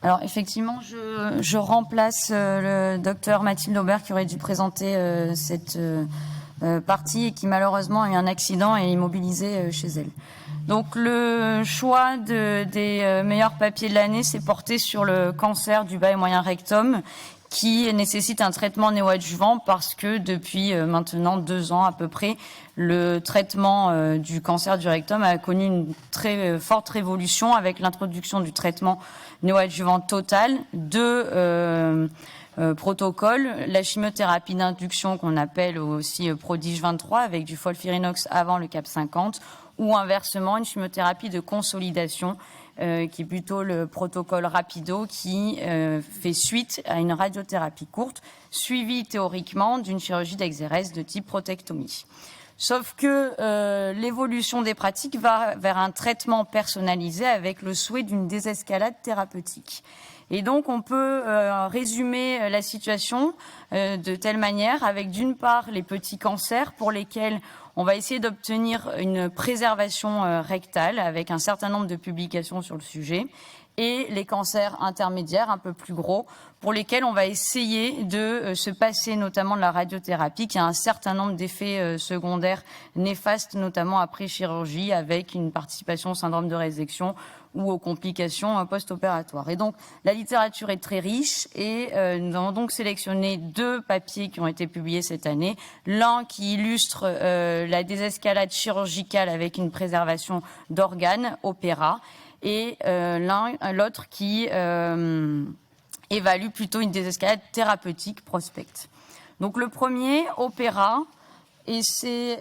Alors effectivement, je remplace le docteur Mathilde Aubert qui aurait dû présenter cette partie et qui malheureusement a eu un accident et est immobilisée chez elle. Donc le choix des meilleurs papiers de l'année s'est porté sur le cancer du bas et moyen rectum qui nécessite un traitement néoadjuvant parce que depuis maintenant 2 ans à peu près, le traitement du cancer du rectum a connu une très forte révolution avec l'introduction du traitement néoadjuvant total de protocole, la chimiothérapie d'induction qu'on appelle aussi Prodige 23 avec du FOLFIRINOX avant le CAP 50 ou inversement une chimiothérapie de consolidation qui est plutôt le protocole rapido qui fait suite à une radiothérapie courte suivie théoriquement d'une chirurgie d'exérèse de type protectomie. Sauf que l'évolution des pratiques va vers un traitement personnalisé avec le souhait d'une désescalade thérapeutique. Et donc, on peut résumer la situation de telle manière avec, d'une part, les petits cancers pour lesquels on va essayer d'obtenir une préservation rectale avec un certain nombre de publications sur le sujet et les cancers intermédiaires un peu plus gros pour lesquels on va essayer de se passer notamment de la radiothérapie qui a un certain nombre d'effets secondaires néfastes, notamment après chirurgie avec une participation au syndrome de résection ou aux complications post-opératoires. Et donc, la littérature est très riche et nous avons donc sélectionné 2 papiers qui ont été publiés cette année. L'un qui illustre la désescalade chirurgicale avec une préservation d'organes, OPERA, et l'autre qui évalue plutôt une désescalade thérapeutique, PROSPECT. Donc le premier, OPERA, et c'est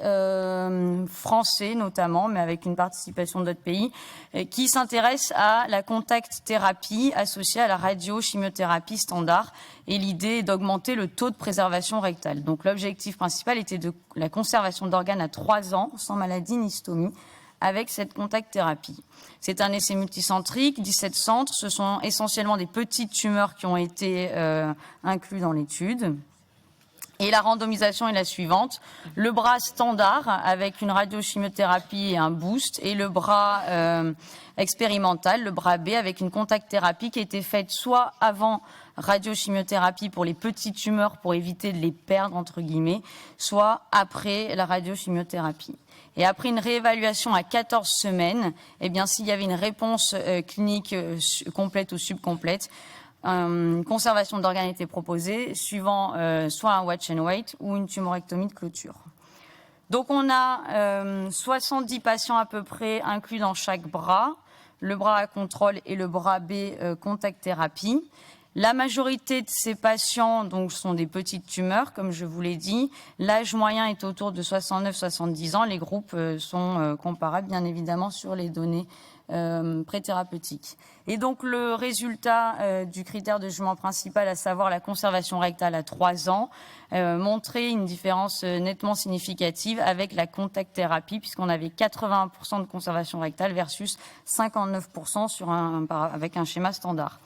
français notamment, mais avec une participation d'autres pays, qui s'intéresse à la contact thérapie associée à la radiochimiothérapie standard. Et l'idée est d'augmenter le taux de préservation rectale. Donc l'objectif principal était de la conservation d'organes à 3 ans, sans maladie ni stomie, avec cette contact thérapie. C'est un essai multicentrique, 17 centres. Ce sont essentiellement des petites tumeurs qui ont été inclus dans l'étude. Et la randomisation est la suivante. Le bras standard avec une radiochimiothérapie et un boost et le bras expérimental, le bras B avec une contact thérapie qui a été faite soit avant radiochimiothérapie pour les petites tumeurs pour éviter de les perdre entre guillemets, soit après la radiochimiothérapie. Et après une réévaluation à 14 semaines, eh bien s'il y avait une réponse clinique complète ou subcomplète, une conservation d'organes était proposée, suivant soit un watch and wait ou une tumorectomie de clôture. Donc on a 70 patients à peu près inclus dans chaque bras, le bras à contrôle et le bras B contact thérapie. La majorité de ces patients donc, sont des petites tumeurs, comme je vous l'ai dit. L'âge moyen est autour de 69-70 ans. Les groupes sont comparables, bien évidemment, sur les données préthérapeutiques. Et donc, le résultat du critère de jugement principal, à savoir la conservation rectale à 3 ans, montrait une différence nettement significative avec la contact thérapie, puisqu'on avait 81% de conservation rectale versus 59% avec un schéma standard.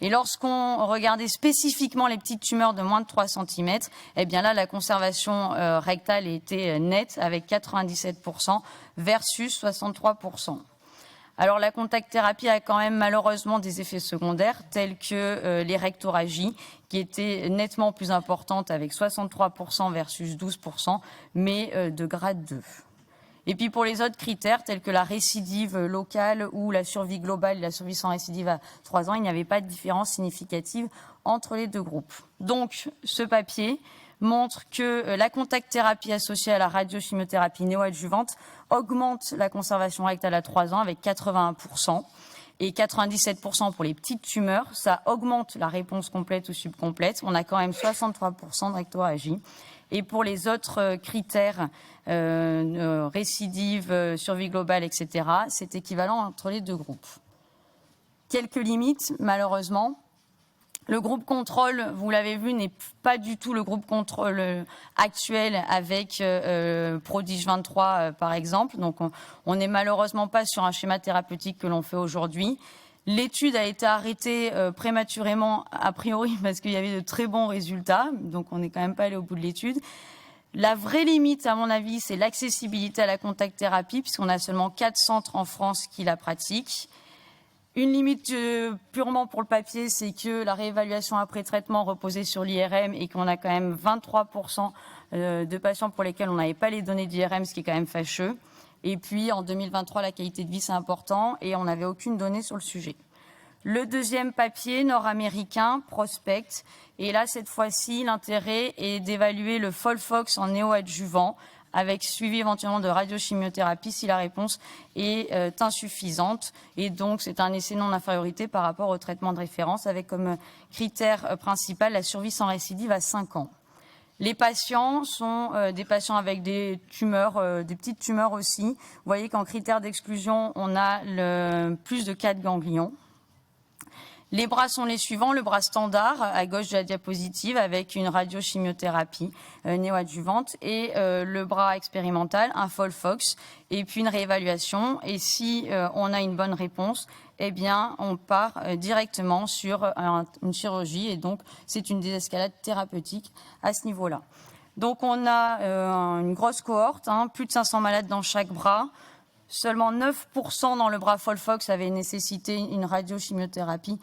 Et lorsqu'on regardait spécifiquement les petites tumeurs de moins de 3 cm, eh bien là, la conservation rectale était nette avec 97% versus 63%. Alors la contact thérapie a quand même malheureusement des effets secondaires tels que les rectorragies qui étaient nettement plus importantes avec 63% versus 12%, mais de grade 2. Et puis pour les autres critères, tels que la récidive locale ou la survie globale et la survie sans récidive à 3 ans, il n'y avait pas de différence significative entre les 2 groupes. Donc ce papier montre que la contact thérapie associée à la radiochimiothérapie néoadjuvante augmente la conservation rectale à 3 ans avec 81%. Et 97% pour les petites tumeurs, ça augmente la réponse complète ou subcomplète. On a quand même 63% de rectorragie. Et pour les autres critères, récidive, survie globale, etc., c'est équivalent entre les 2 groupes. Quelques limites, malheureusement. Le groupe contrôle, vous l'avez vu, n'est pas du tout le groupe contrôle actuel avec Prodige 23, par exemple. Donc, on n'est malheureusement pas sur un schéma thérapeutique que l'on fait aujourd'hui. L'étude a été arrêtée prématurément, a priori, parce qu'il y avait de très bons résultats. Donc, on n'est quand même pas allé au bout de l'étude. La vraie limite, à mon avis, c'est l'accessibilité à la contact thérapie, puisqu'on a seulement 4 centres en France qui la pratiquent. Une limite purement pour le papier, c'est que la réévaluation après traitement reposait sur l'IRM et qu'on a quand même 23% de patients pour lesquels on n'avait pas les données d'IRM, ce qui est quand même fâcheux. Et puis en 2023, la qualité de vie, c'est important et on n'avait aucune donnée sur le sujet. Le deuxième papier nord-américain, Prospect, et là, cette fois-ci, l'intérêt est d'évaluer le FOLFOX en néoadjuvant, avec suivi éventuellement de radiochimiothérapie si la réponse est insuffisante. Et donc, c'est un essai non-infériorité par rapport au traitement de référence, avec comme critère principal la survie sans récidive à 5 ans. Les patients sont des patients avec des tumeurs, des petites tumeurs aussi. Vous voyez qu'en critère d'exclusion, on a plus de 4 ganglions. Les bras sont les suivants, le bras standard à gauche de la diapositive avec une radiochimiothérapie néoadjuvante et le bras expérimental, un FOLFOX et puis une réévaluation. Et si on a une bonne réponse, eh bien on part directement sur une chirurgie et donc c'est une désescalade thérapeutique à ce niveau-là. Donc on a une grosse cohorte, plus de 500 malades dans chaque bras. Seulement 9% dans le bras FOLFOX avaient nécessité une radiochimiothérapie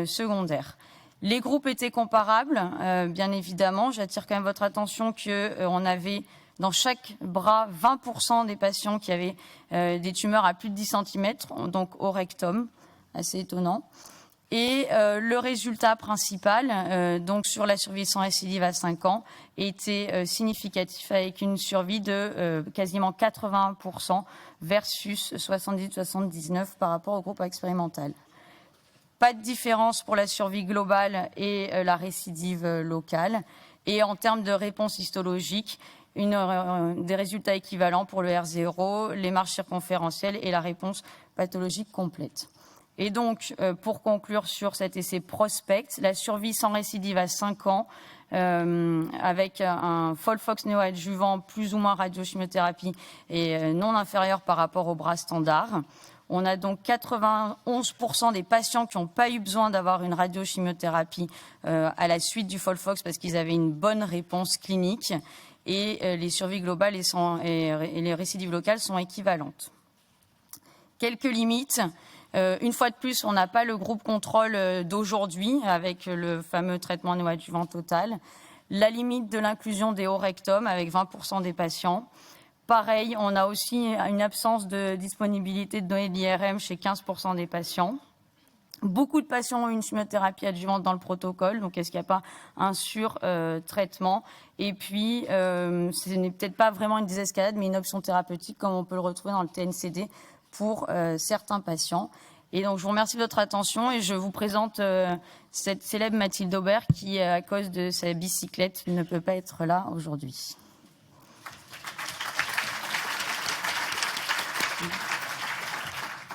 secondaire. Les groupes étaient comparables, bien évidemment. J'attire quand même votre attention qu'on avait dans chaque bras 20% des patients qui avaient des tumeurs à plus de 10 cm, donc au rectum, assez étonnant. Et le résultat principal, donc sur la survie sans récidive à 5 ans, était significatif avec une survie de quasiment 81% versus 70-79 par rapport au groupe expérimental. Pas de différence pour la survie globale et la récidive locale. Et en termes de réponse histologique, des résultats équivalents pour le R0, les marges circonférentielles et la réponse pathologique complète. Et donc, pour conclure sur cet essai Prospect, la survie sans récidive à 5 ans, avec un FOLFOX néoadjuvant plus ou moins radiochimiothérapie et non inférieur par rapport au bras standard. On a donc 91% des patients qui n'ont pas eu besoin d'avoir une radiochimiothérapie à la suite du FOLFOX parce qu'ils avaient une bonne réponse clinique et les survies globales et les récidives locales sont équivalentes. Quelques limites. Une fois de plus, on n'a pas le groupe contrôle d'aujourd'hui avec le fameux traitement néoadjuvant total. La limite de l'inclusion des hauts rectums avec 20% des patients. Pareil, on a aussi une absence de disponibilité de données d'IRM chez 15% des patients. Beaucoup de patients ont une chimiothérapie adjuvante dans le protocole, donc est-ce qu'il n'y a pas un sur-traitement? Et puis, ce n'est peut-être pas vraiment une désescalade, mais une option thérapeutique comme on peut le retrouver dans le TNCD pour certains patients. Et donc, je vous remercie de votre attention et je vous présente cette célèbre Mathilde Aubert qui, à cause de sa bicyclette, ne peut pas être là aujourd'hui.